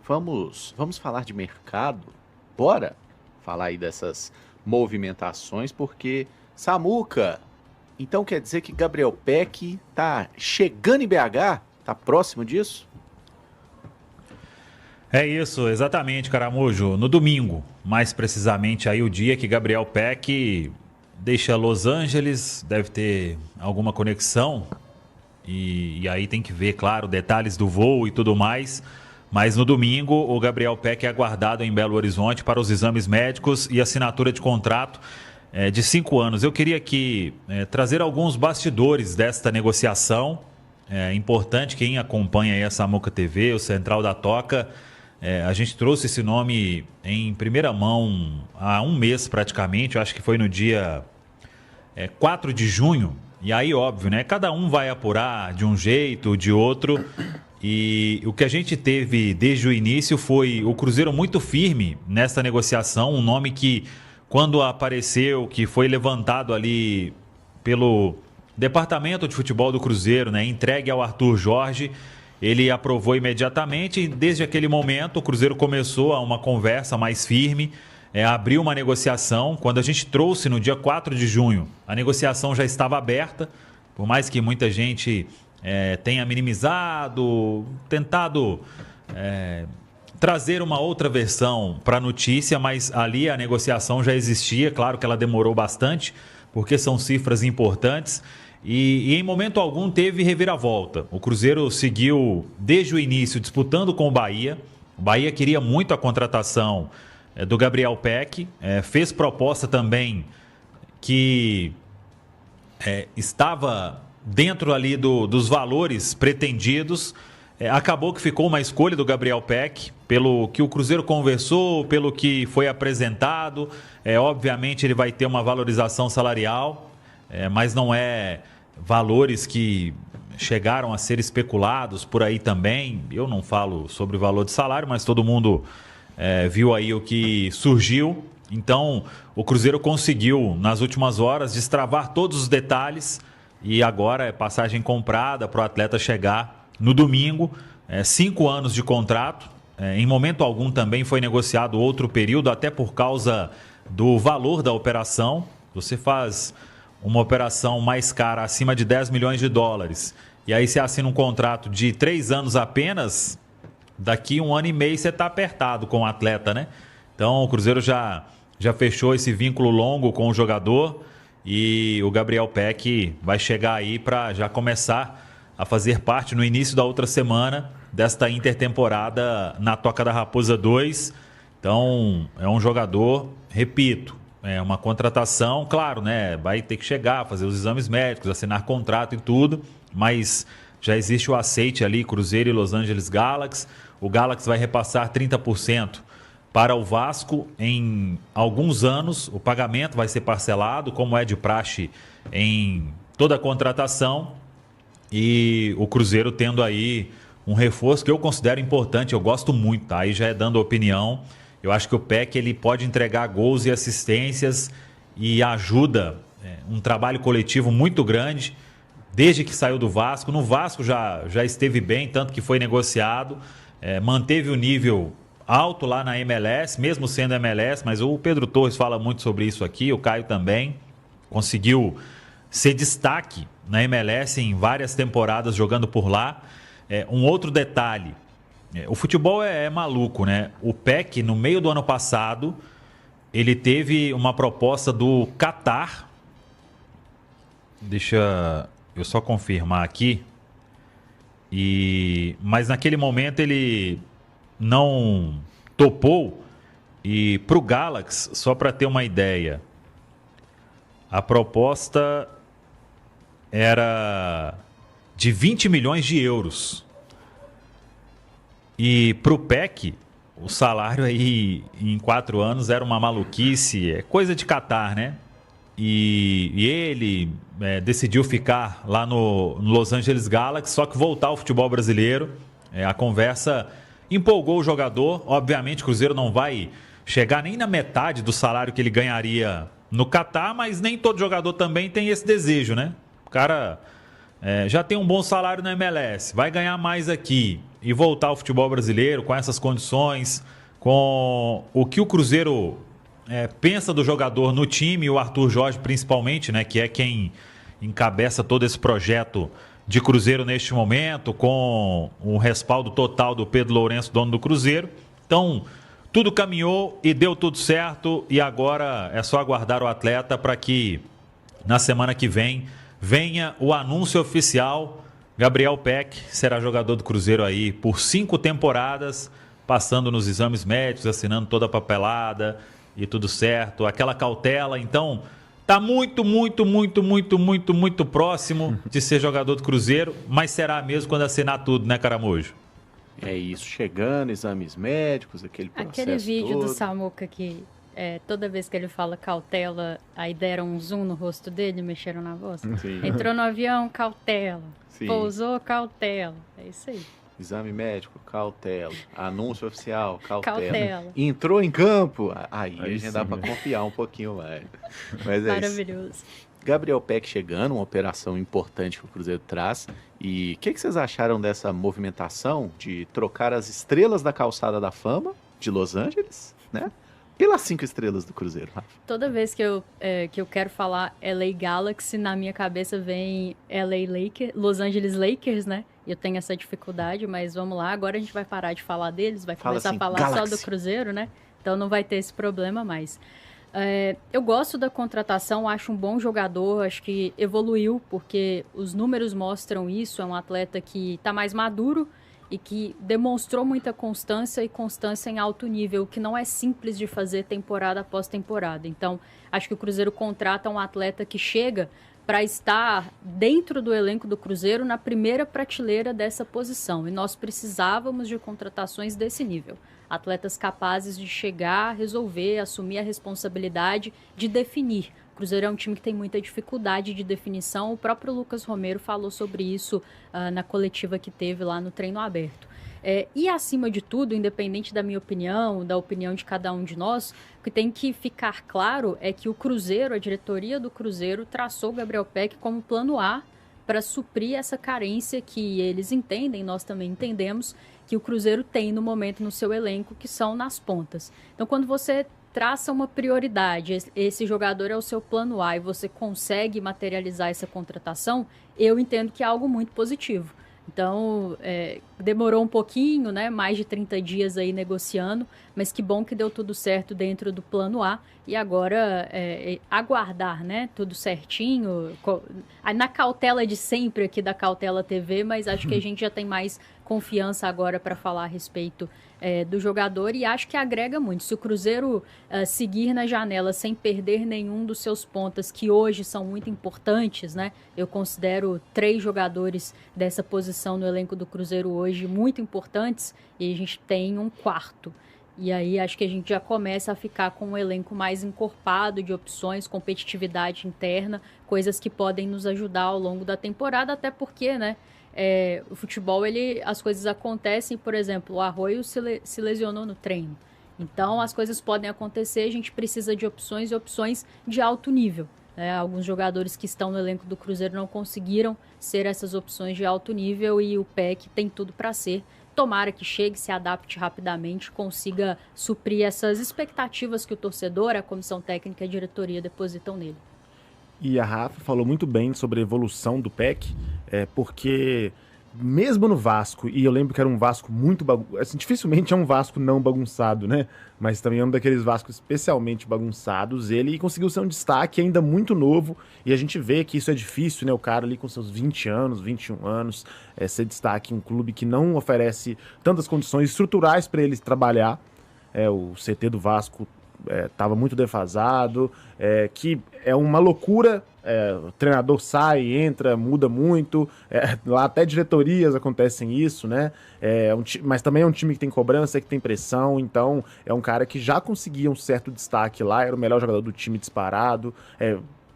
Vamos falar de mercado? Bora falar aí dessas movimentações, porque Samuca, então quer dizer que Gabriel Peck tá chegando em BH? Tá próximo disso? É isso, exatamente, Caramujo. No domingo, mais precisamente aí o dia que Gabriel Peck deixa Los Angeles, deve ter alguma conexão. E aí tem que ver, claro, detalhes do voo e tudo mais. Mas no domingo, o Gabriel Peck é aguardado em Belo Horizonte para os exames médicos e assinatura de contrato de 5 anos. Eu queria aqui trazer alguns bastidores desta negociação. É importante quem acompanha aí a Samuca TV, o Central da Toca. A gente trouxe esse nome em primeira mão há um mês praticamente. Eu acho que foi no dia 4 de junho. E aí, óbvio, né? Cada um vai apurar de um jeito, de outro. E o que a gente teve desde o início foi o Cruzeiro muito firme nessa negociação. Um nome que, quando apareceu, que foi levantado ali pelo Departamento de Futebol do Cruzeiro, né? Entregue ao Arthur Jorge, ele aprovou imediatamente. E desde aquele momento, o Cruzeiro começou a uma conversa mais firme. Abriu uma negociação. Quando a gente trouxe no dia 4 de junho, a negociação já estava aberta, por mais que muita gente tenha minimizado, tentado trazer uma outra versão para a notícia, mas ali a negociação já existia. Claro que ela demorou bastante, porque são cifras importantes. E em momento algum teve reviravolta. O Cruzeiro seguiu desde o início disputando com o Bahia. O Bahia queria muito a contratação do Gabriel Peck, fez proposta também que estava dentro ali dos valores pretendidos. Acabou que ficou uma escolha do Gabriel Peck, pelo que o Cruzeiro conversou, pelo que foi apresentado. Obviamente ele vai ter uma valorização salarial, mas não é valores que chegaram a ser especulados por aí também. Eu não falo sobre o valor de salário, mas todo mundo viu aí o que surgiu. Então o Cruzeiro conseguiu nas últimas horas destravar todos os detalhes e agora é passagem comprada para o atleta chegar no domingo. 5 anos de contrato. Em momento algum também foi negociado outro período, até por causa do valor da operação. Você faz uma operação mais cara, acima de 10 milhões de dólares, e aí você assina um contrato de 3 anos apenas. Daqui 1 ano e meio você está apertado com o atleta, né? Então o Cruzeiro já fechou esse vínculo longo com o jogador e o Gabriel Peck vai chegar aí para já começar a fazer parte no início da outra semana desta intertemporada na Toca da Raposa 2. Então é um jogador, repito, é uma contratação, claro, né? Vai ter que chegar, fazer os exames médicos, assinar contrato e tudo, mas já existe o aceite ali, Cruzeiro e Los Angeles Galaxy. O Galaxy vai repassar 30% para o Vasco em alguns anos. O pagamento vai ser parcelado, como é de praxe em toda a contratação. E o Cruzeiro tendo aí um reforço que eu considero importante, eu gosto muito, tá? Aí já é dando opinião. Eu acho que o Peck ele pode entregar gols e assistências e ajuda um trabalho coletivo muito grande. Desde que saiu do Vasco, no Vasco já esteve bem, tanto que foi negociado, manteve o nível alto lá na MLS, mesmo sendo MLS, mas o Pedro Torres fala muito sobre isso aqui, o Caio também, conseguiu ser destaque na MLS em várias temporadas jogando por lá. Um outro detalhe, o futebol é maluco, né? O Peck, no meio do ano passado, ele teve uma proposta do Catar. Deixa eu só confirmar aqui. Mas naquele momento ele não topou. E para o Galaxy, só para ter uma ideia, a proposta era de 20 milhões de euros. E para o Peck, o salário aí em 4 anos era uma maluquice, é coisa de Catar, né? E ele decidiu ficar lá no Los Angeles Galaxy, só que voltar ao futebol brasileiro. A conversa empolgou o jogador. Obviamente o Cruzeiro não vai chegar nem na metade do salário que ele ganharia no Catar, mas nem todo jogador também tem esse desejo, né? O cara já tem um bom salário na MLS, vai ganhar mais aqui. e voltar ao futebol brasileiro com essas condições, com o que o Cruzeiro pensa do jogador no time, o Arthur Jorge principalmente, né, que é quem encabeça todo esse projeto de Cruzeiro neste momento, com o respaldo total do Pedro Lourenço, dono do Cruzeiro. Então, tudo caminhou e deu tudo certo, e agora é só aguardar o atleta para que na semana que vem venha o anúncio oficial. Gabriel Pec será jogador do Cruzeiro aí por 5 temporadas, passando nos exames médicos, assinando toda a papelada e tudo certo, aquela cautela. Então, tá muito próximo de ser jogador do Cruzeiro, mas será mesmo quando assinar tudo, né, Caramujo? É isso, chegando, exames médicos, aquele processo Aquele vídeo todo. do Samuca que toda vez que ele fala cautela, aí deram um zoom no rosto dele e mexeram na voz. Sim. Entrou no avião, cautela. Sim. Pousou, cautela. É isso aí. Exame médico, cautela. Anúncio oficial, cautela. Cautela. Entrou em campo, aí a gente sim, dá para confiar um pouquinho mais. Mas é Maravilhoso. isso. Gabriel Pec chegando, uma operação importante que o Cruzeiro traz. E o que vocês acharam dessa movimentação de trocar as estrelas da calçada da fama de Los Angeles, né, pelas 5 estrelas do Cruzeiro, Rafa? Toda vez que eu quero falar LA Galaxy, na minha cabeça vem Los Angeles Lakers, né? Eu tenho essa dificuldade, mas vamos lá. Agora a gente vai parar de falar deles, vai começar assim, a falar Galaxy. só do Cruzeiro, né? Então não vai ter esse problema mais. Eu gosto da contratação, acho um bom jogador, acho que evoluiu, porque os números mostram isso. É um atleta que está mais maduro e que demonstrou muita constância e constância em alto nível, o que não é simples de fazer temporada após temporada. Então, acho que o Cruzeiro contrata um atleta que chega para estar dentro do elenco do Cruzeiro na primeira prateleira dessa posição. E nós precisávamos de contratações desse nível. Atletas capazes de chegar, resolver, assumir a responsabilidade de definir. O Cruzeiro é um time que tem muita dificuldade de definição. O próprio Lucas Romero falou sobre isso na coletiva que teve lá no treino aberto. E, acima de tudo, independente da minha opinião, da opinião de cada um de nós, o que tem que ficar claro é que o Cruzeiro, a diretoria do Cruzeiro, traçou o Gabriel Pec como plano A para suprir essa carência que eles entendem, nós também entendemos, que o Cruzeiro tem no momento no seu elenco, que são nas pontas. Então, quando você traça uma prioridade, esse jogador é o seu plano A e você consegue materializar essa contratação, eu entendo que é algo muito positivo. Então, demorou um pouquinho, né? Mais de 30 dias aí negociando, mas que bom que deu tudo certo dentro do plano A. E agora, aguardar, né? Tudo certinho, na cautela de sempre aqui da Cautela TV, mas acho que a gente já tem mais confiança agora para falar a respeito do jogador e acho que agrega muito. Se o Cruzeiro seguir na janela sem perder nenhum dos seus pontas, que hoje são muito importantes, né? Eu considero 3 jogadores dessa posição no elenco do Cruzeiro hoje muito importantes, e a gente tem um quarto. E aí acho que a gente já começa a ficar com um elenco mais encorpado de opções, competitividade interna, coisas que podem nos ajudar ao longo da temporada, até porque, né? O futebol, as coisas acontecem. Por exemplo, o Arroio se lesionou no treino. Então, as coisas podem acontecer, a gente precisa de opções e opções de alto nível. Alguns jogadores que estão no elenco do Cruzeiro não conseguiram ser essas opções de alto nível e o PEC tem tudo para ser. Tomara que chegue, se adapte rapidamente, consiga suprir essas expectativas que o torcedor, a comissão técnica e a diretoria depositam nele. E a Rafa falou muito bem sobre a evolução do PEC, porque mesmo no Vasco, e eu lembro que era um Vasco muito assim, dificilmente é um Vasco não bagunçado, né? Mas também é um daqueles Vascos especialmente bagunçados. Ele conseguiu ser um destaque ainda muito novo, e a gente vê que isso é difícil, né? O cara ali com seus 20 anos, 21 anos, ser destaque em um clube que não oferece tantas condições estruturais para ele trabalhar. O CT do Vasco estava muito defasado, que é uma loucura. O treinador sai, entra, muda muito, lá até diretorias acontecem isso, né? Mas também é um time que tem cobrança, que tem pressão, então é um cara que já conseguia um certo destaque lá, era o melhor jogador do time disparado,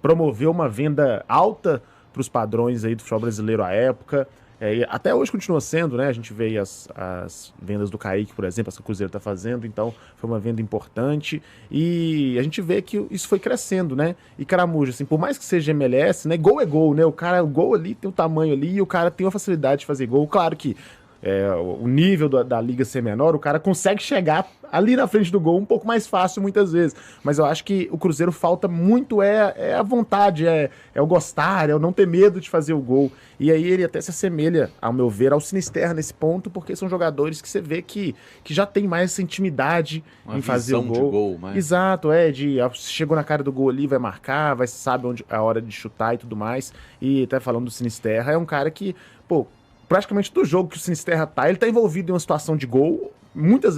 promoveu uma venda alta para os padrões aí do futebol brasileiro à época. E até hoje continua sendo, né? A gente vê aí as vendas do Kaique, por exemplo, essa que o Cruzeiro está fazendo, então foi uma venda importante, e a gente vê que isso foi crescendo, né? E Caramujo, assim, por mais que seja MLS, né? Gol é gol, né? O gol ali tem o tamanho ali e o cara tem a facilidade de fazer gol. Claro que o nível da liga ser menor, o cara consegue chegar ali na frente do gol um pouco mais fácil muitas vezes. Mas eu acho que o Cruzeiro falta muito a vontade, é o gostar, é o não ter medo de fazer o gol. E aí ele até se assemelha, ao meu ver, ao Sinisterra nesse ponto, porque são jogadores que você vê que já tem mais essa intimidade em fazer o gol. De gol, mas... Exato, chegou na cara do gol ali, vai marcar, sabe onde a hora de chutar e tudo mais. E até falando do Sinisterra, é um cara que, pô, praticamente do jogo que o Sinisterra ele tá envolvido em uma situação de gol,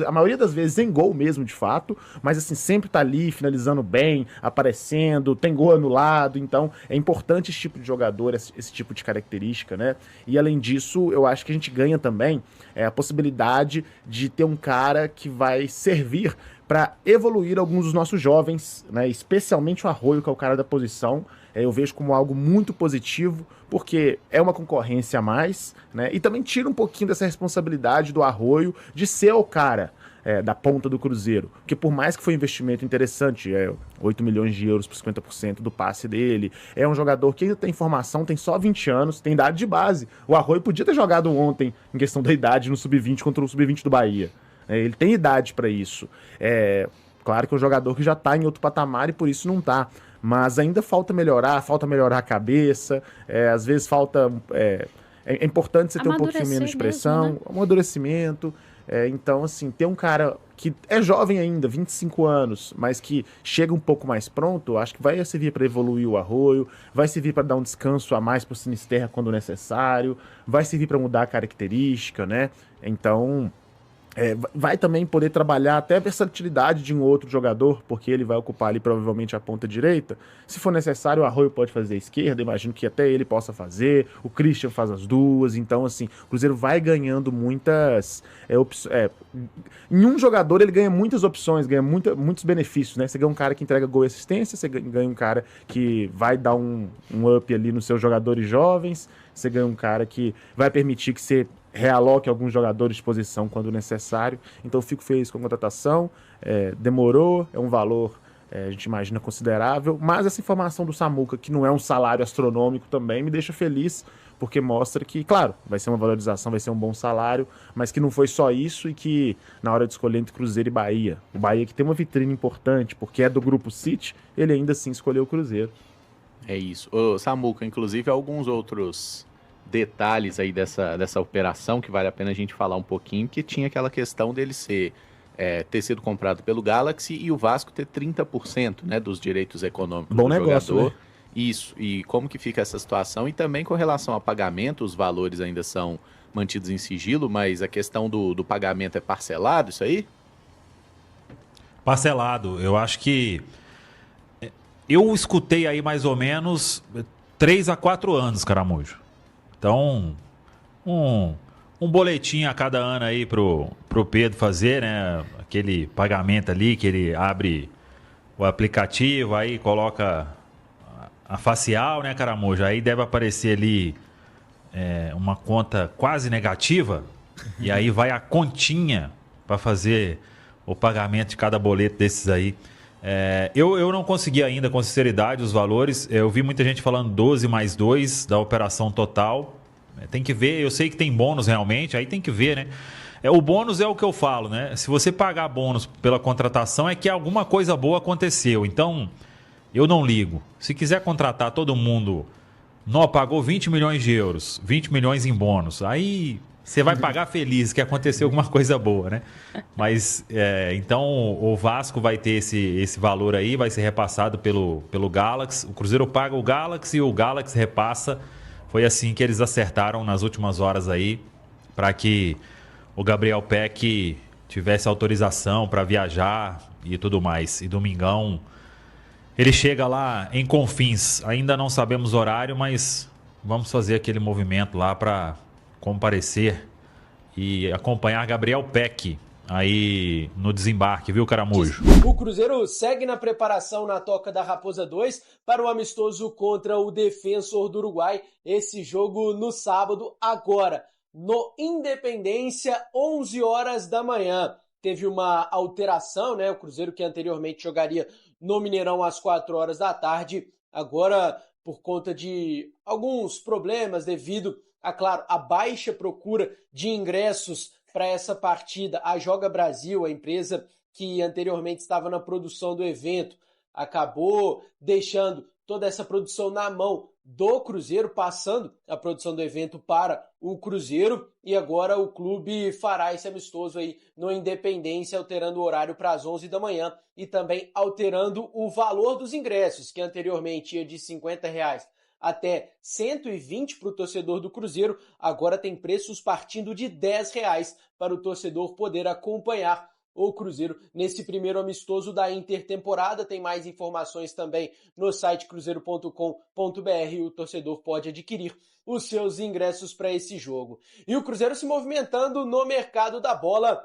a maioria das vezes em gol mesmo, de fato, mas assim, sempre tá ali, finalizando bem, aparecendo, tem gol anulado, então é importante esse tipo de jogador, esse tipo de característica, né? E além disso, eu acho que a gente ganha também a possibilidade de ter um cara que vai servir para evoluir alguns dos nossos jovens, né? Especialmente o Arroio, que é o cara da posição. Eu vejo como algo muito positivo, porque é uma concorrência a mais, né? E também tira um pouquinho dessa responsabilidade do Arroio de ser o cara da ponta do Cruzeiro. Porque por mais que foi um investimento interessante, 8 milhões de euros por 50% do passe dele, é um jogador que ainda tem formação, tem só 20 anos, tem idade de base. O Arroio podia ter jogado ontem, em questão da idade, no Sub-20 contra o Sub-20 do Bahia. Ele tem idade para isso. Claro que é um jogador que já tá em outro patamar e por isso não tá. Mas ainda falta melhorar a cabeça, às vezes falta... É importante você ter um pouquinho menos de pressão, mesmo, né? Amadurecimento. Então, assim, ter um cara que é jovem ainda, 25 anos, mas que chega um pouco mais pronto, acho que vai servir para evoluir o Arroio, vai servir para dar um descanso a mais pro Sinisterra quando necessário, vai servir para mudar a característica, né? Então... vai também poder trabalhar até a versatilidade de um outro jogador, porque ele vai ocupar ali provavelmente a ponta direita. Se for necessário, o Arroio pode fazer a esquerda, imagino que até ele possa fazer, o Christian faz as duas, então assim, o Cruzeiro vai ganhando muitas opções. Em um jogador ele ganha muitas opções, ganha muitos benefícios, né? Você ganha um cara que entrega gol e assistência, você ganha um cara que vai dar um up ali nos seus jogadores jovens, você ganha um cara que vai permitir que você realoque alguns jogadores de posição quando necessário. Então eu fico feliz com a contratação. Demorou, é um valor, a gente imagina, considerável, mas essa informação do Samuca, que não é um salário astronômico também, me deixa feliz, porque mostra que, claro, vai ser uma valorização, vai ser um bom salário, mas que não foi só isso e que na hora de escolher entre Cruzeiro e Bahia, o Bahia que tem uma vitrine importante, porque é do Grupo City, ele ainda assim escolheu o Cruzeiro. É isso. Ô, Samuca, inclusive, alguns outros detalhes aí dessa operação que vale a pena a gente falar um pouquinho, que tinha aquela questão dele ter sido comprado pelo Galaxy e o Vasco ter 30%, né, dos direitos econômicos do negócio, jogador. Né? Isso, e como que fica essa situação, e também com relação a pagamento, os valores ainda são mantidos em sigilo, mas a questão do pagamento é parcelado, isso aí? Parcelado, eu acho que eu escutei aí mais ou menos 3 a 4 anos, Caramujo. Então, um boletim a cada ano aí pro Pedro fazer, né? Aquele pagamento ali que ele abre o aplicativo, aí coloca a facial, né, Caramujo? Aí deve aparecer ali uma conta quase negativa e aí vai a continha para fazer o pagamento de cada boleto desses aí. Eu não consegui ainda, com sinceridade, os valores. Eu vi muita gente falando 12 mais 2 da operação total. Tem que ver, eu sei que tem bônus realmente, aí tem que ver, né? O bônus é o que eu falo, né? Se você pagar bônus pela contratação, é que alguma coisa boa aconteceu. Então, eu não ligo. Se quiser contratar todo mundo, não pagou 20 milhões de euros, 20 milhões em bônus, aí você vai pagar feliz que aconteceu alguma coisa boa, né? Mas, então, o Vasco vai ter esse valor aí, vai ser repassado pelo Galaxy. O Cruzeiro paga o Galaxy e o Galaxy repassa. Foi assim que eles acertaram nas últimas horas aí, para que o Gabriel Peck tivesse autorização para viajar e tudo mais. E domingão, ele chega lá em Confins. Ainda não sabemos o horário, mas vamos fazer aquele movimento lá para comparecer e acompanhar Gabriel Peck aí no desembarque, viu, Caramujo? O Cruzeiro segue na preparação na Toca da Raposa 2 para o amistoso contra o Defensor do Uruguai. Esse jogo no sábado, agora, no Independência, 11 horas da manhã. Teve uma alteração, né? O Cruzeiro, que anteriormente jogaria no Mineirão às 4 horas da tarde, agora, por conta de alguns problemas devido claro, a baixa procura de ingressos para essa partida. A Joga Brasil, a empresa que anteriormente estava na produção do evento, acabou deixando toda essa produção na mão do Cruzeiro, passando a produção do evento para o Cruzeiro, e agora o clube fará esse amistoso aí no Independência, alterando o horário para as 11 da manhã e também alterando o valor dos ingressos, que anteriormente ia de R$50 até 120 para o torcedor do Cruzeiro, agora tem preços partindo de R$10 para o torcedor poder acompanhar o Cruzeiro nesse primeiro amistoso da intertemporada. Tem mais informações também no site cruzeiro.com.br. O torcedor pode adquirir os seus ingressos para esse jogo. E o Cruzeiro se movimentando no mercado da bola.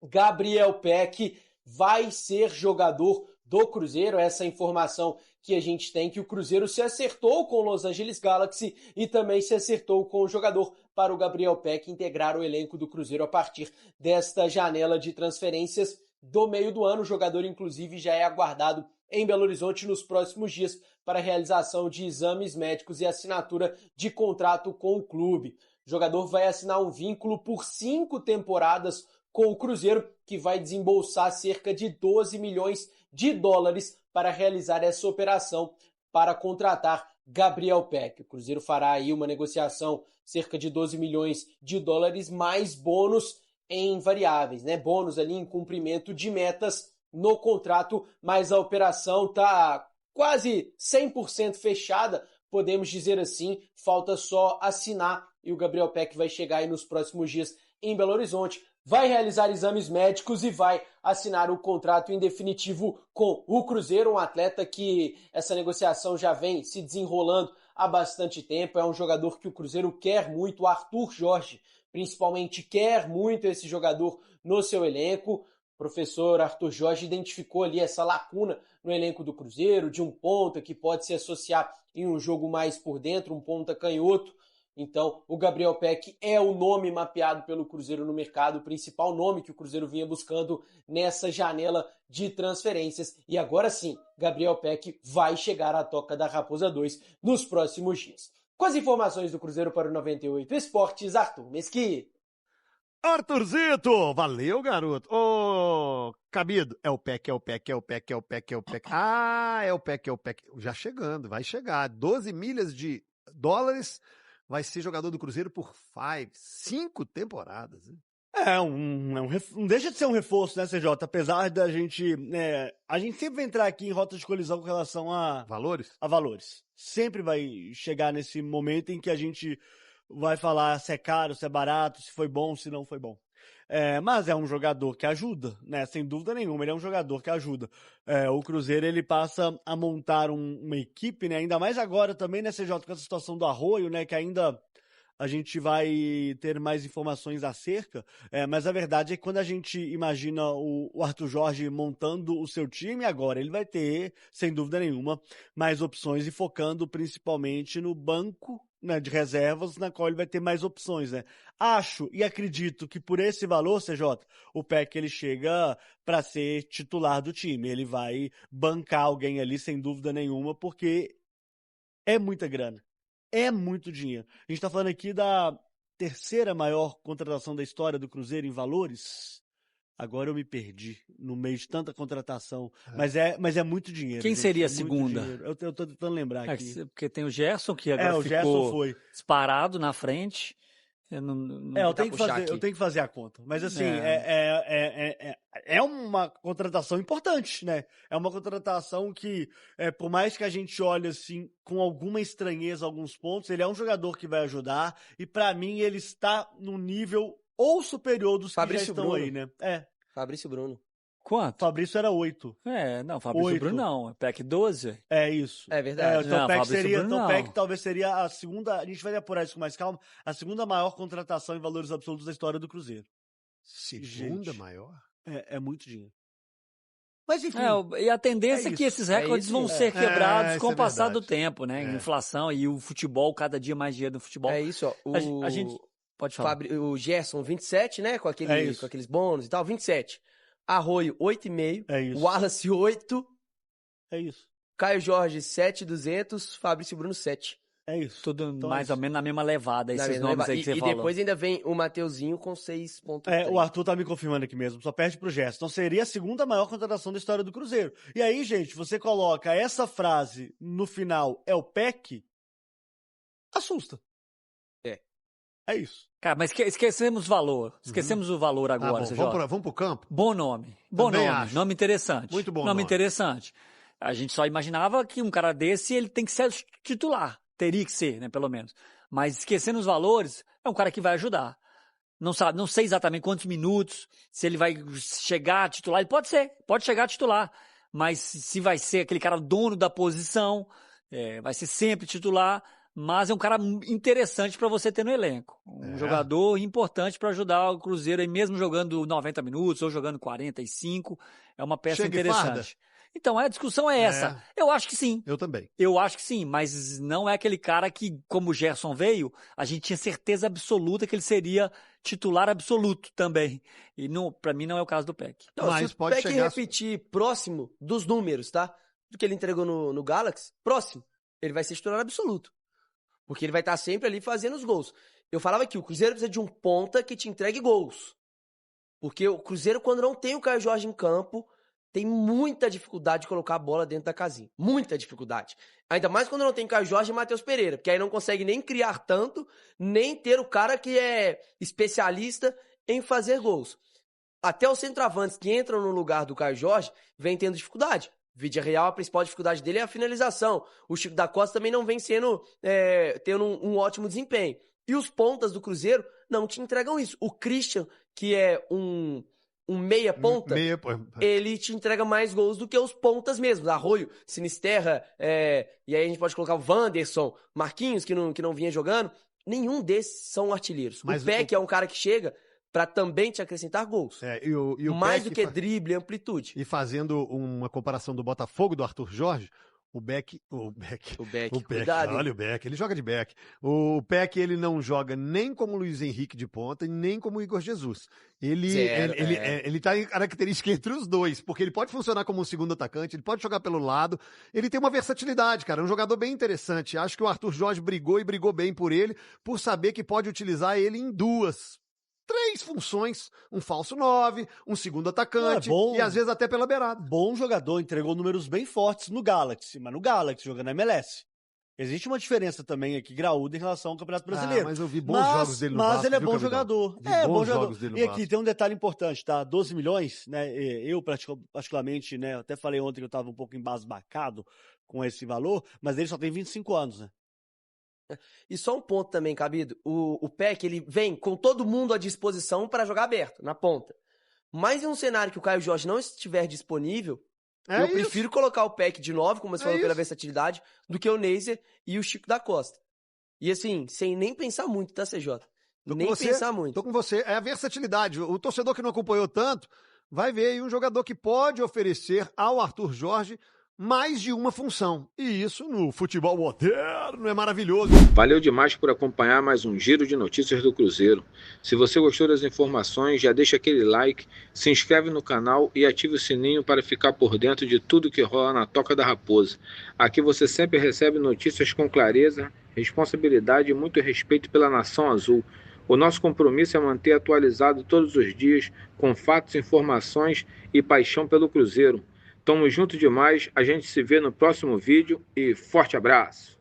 Gabriel Peck vai ser jogador do Cruzeiro. Essa informação que a gente tem, que o Cruzeiro se acertou com o Los Angeles Galaxy e também se acertou com o jogador para o Gabriel Peck integrar o elenco do Cruzeiro a partir desta janela de transferências do meio do ano. O jogador, inclusive, já é aguardado em Belo Horizonte nos próximos dias para a realização de exames médicos e assinatura de contrato com o clube. O jogador vai assinar um vínculo por 5 temporadas com o Cruzeiro, que vai desembolsar cerca de 12 milhões de dólares para realizar essa operação para contratar Gabriel Peck. O Cruzeiro fará aí uma negociação cerca de 12 milhões de dólares mais bônus em variáveis, né? Bônus ali em cumprimento de metas no contrato, mas a operação está quase 100% fechada, podemos dizer assim. Falta só assinar e o Gabriel Peck vai chegar aí nos próximos dias em Belo Horizonte, vai realizar exames médicos e vai assinar o contrato em definitivo com o Cruzeiro, um atleta que essa negociação já vem se desenrolando há bastante tempo. É um jogador que o Cruzeiro quer muito, o Arthur Jorge principalmente quer muito esse jogador no seu elenco. O professor Arthur Jorge identificou ali essa lacuna no elenco do Cruzeiro, de um ponta que pode se associar em um jogo mais por dentro, um ponta canhoto. Então, o Gabriel Peck é o nome mapeado pelo Cruzeiro no mercado, o principal nome que o Cruzeiro vinha buscando nessa janela de transferências. E agora sim, Gabriel Peck vai chegar à Toca da Raposa 2 nos próximos dias. Com as informações do Cruzeiro para o 98 Esportes, Arthur Mesquita. Arthurzito, valeu, garoto. Ô, Cabido, é o Peck. Ah, é o Peck. Já chegando, vai chegar. 12 milhas de dólares. Vai ser jogador do Cruzeiro por 5 temporadas. Hein? Não deixa de ser um reforço, né, CJ? Apesar da gente... a gente sempre vai entrar aqui em rota de colisão com relação a... Valores? A valores. Sempre vai chegar nesse momento em que a gente vai falar se é caro, se é barato, se foi bom, se não foi bom. Mas é um jogador que ajuda, né? Sem dúvida nenhuma, ele é um jogador que ajuda. O Cruzeiro, ele passa a montar uma equipe, né? Ainda mais agora também, né, CJ, com essa situação do Arroio, né? Que ainda a gente vai ter mais informações acerca. Mas a verdade é que quando a gente imagina o Arthur Jorge montando o seu time agora, ele vai ter, sem dúvida nenhuma, mais opções e focando principalmente no banco, né, de reservas, na qual ele vai ter mais opções, né? Acho e acredito que por esse valor, CJ, o Peck ele chega para ser titular do time. Ele vai bancar alguém ali, sem dúvida nenhuma, porque é muita grana. É muito dinheiro. A gente tá falando aqui da terceira maior contratação da história do Cruzeiro em valores. Agora eu me perdi no meio de tanta contratação. Mas é muito dinheiro. Quem seria a segunda? Eu tô tentando lembrar aqui. Porque tem o Gerson, que agora o Gerson foi disparado na frente. Eu tenho que fazer a conta. Mas assim, é uma contratação importante, né? É uma contratação que, por mais que a gente olhe assim, com alguma estranheza alguns pontos, ele é um jogador que vai ajudar. E pra mim, ele está no nível ou superior dos Fabrício que já estão Bruno. aí, né? Fabrício Bruno. Quanto? Fabrício era 8. Fabrício 8. Bruno não. É PEC 12. É isso. É verdade. Então, Não, Peck talvez seria a segunda, a gente vai apurar isso com mais calma, a segunda maior contratação em valores absolutos da história do Cruzeiro. Segunda Gente. maior? É muito dinheiro. Mas enfim. E a tendência é que esses recordes vão ser quebrados com o passar do verdade. tempo, né? Inflação e o futebol, cada dia mais dinheiro no futebol. É isso, ó. A gente... Pode falar. O Gerson, 27, né? Com isso. aqueles bônus e tal, 27. Arroio, 8,5. É isso. Wallace, 8. É isso. Caio Jorge, 7,200. Fabrício Bruno, 7. É isso. Tudo Então mais é ou menos na mesma levada, esses Na nomes aí que você e falou. depois ainda vem o Mateuzinho com 6,3. O Arthur tá me confirmando aqui mesmo, só perde pro Gerson. Então seria a segunda maior contratação da história do Cruzeiro. E aí, gente, você coloca essa frase no final, é o PEC, assusta. É isso. Cara, mas esquecemos o valor. Esquecemos o valor agora, CJ. Vamos pro campo? Bom nome. Bom Também nome. acho. Nome interessante. Muito bom nome nome. interessante. A gente só imaginava que um cara desse, ele tem que ser titular. Teria que ser, né, pelo menos. Mas esquecendo os valores, é um cara que vai ajudar. Não sei exatamente quantos minutos, se ele vai chegar a titular. Ele pode chegar a titular. Mas se vai ser aquele cara dono da posição, vai ser sempre titular. Mas é um cara interessante para você ter no elenco. Um jogador importante para ajudar o Cruzeiro, aí mesmo jogando 90 minutos ou jogando 45. É uma peça interessante. Então, a discussão é essa. Eu acho que sim. Eu também. Eu acho que sim, mas não é aquele cara que, como o Gerson veio, a gente tinha certeza absoluta que ele seria titular absoluto também. E para mim não é o caso do PEC. Não, mas se pode o PEC chegar... repetir próximo dos números, tá? Do que ele entregou no Galaxy, próximo, ele vai ser titular absoluto. Porque ele vai estar sempre ali fazendo os gols. Eu falava que o Cruzeiro precisa de um ponta que te entregue gols. Porque o Cruzeiro, quando não tem o Caio Jorge em campo, tem muita dificuldade de colocar a bola dentro da casinha. Muita dificuldade. Ainda mais quando não tem Caio Jorge e Matheus Pereira, porque aí não consegue nem criar tanto, nem ter o cara que é especialista em fazer gols. Até os centroavantes que entram no lugar do Caio Jorge vem tendo dificuldade. Vídea Real, a principal dificuldade dele é a finalização. O Chico da Costa também não vem tendo um ótimo desempenho. E os pontas do Cruzeiro não te entregam isso. O Christian, que é um meia ponta, ele te entrega mais gols do que os pontas mesmo. Arroio, Sinisterra, e aí a gente pode colocar o Wanderson, Marquinhos, que não vinha jogando. Nenhum desses são artilheiros. Mas o Peck é um cara que chega para também te acrescentar gols. E o mais Peck do que drible e amplitude. E fazendo uma comparação do Botafogo, do Arthur Jorge, o Beck, cuidado. Olha o Beck, ele joga de Beck. O Peck, ele não joga nem como Luiz Henrique de ponta, nem como Igor Jesus. Ele tá em característica entre os dois, porque ele pode funcionar como um segundo atacante, ele pode jogar pelo lado, ele tem uma versatilidade, cara, é um jogador bem interessante. Acho que o Arthur Jorge brigou bem por ele, por saber que pode utilizar ele em 3 funções, um falso 9, um segundo atacante e às vezes até pela beirada. Bom jogador, entregou números bem fortes no Galaxy, mas no Galaxy, jogando na MLS. Existe uma diferença também aqui, graúda, em relação ao Campeonato Brasileiro. Mas eu vi bons jogos dele no Vasco. Mas ele é bom jogador. Bom jogador. E aqui Vasco. tem um detalhe importante, tá? 12 milhões, né? Eu, particularmente, né? Até falei ontem que eu tava um pouco embasbacado com esse valor, mas ele só tem 25 anos, né? E só um ponto também, Cabido. O Peck, ele vem com todo mundo à disposição para jogar aberto, na ponta. Mas em um cenário que o Caio Jorge não estiver disponível, eu prefiro colocar o Peck de 9, como você falou, pela versatilidade, do que o Neiser e o Chico da Costa. E assim, sem nem pensar muito, tá, CJ? Pensar muito. Tô com você. É a versatilidade. O torcedor que não acompanhou tanto vai ver aí um jogador que pode oferecer ao Arthur Jorge mais de uma função. E isso no futebol moderno é maravilhoso. Valeu demais por acompanhar mais um Giro de Notícias do Cruzeiro. Se você gostou das informações, já deixa aquele like, se inscreve no canal e ative o sininho para ficar por dentro de tudo que rola na Toca da Raposa. Aqui você sempre recebe notícias com clareza, responsabilidade e muito respeito pela Nação Azul. O nosso compromisso é manter atualizado todos os dias, com fatos, informações e paixão pelo Cruzeiro. Tamo junto demais, a gente se vê no próximo vídeo e forte abraço!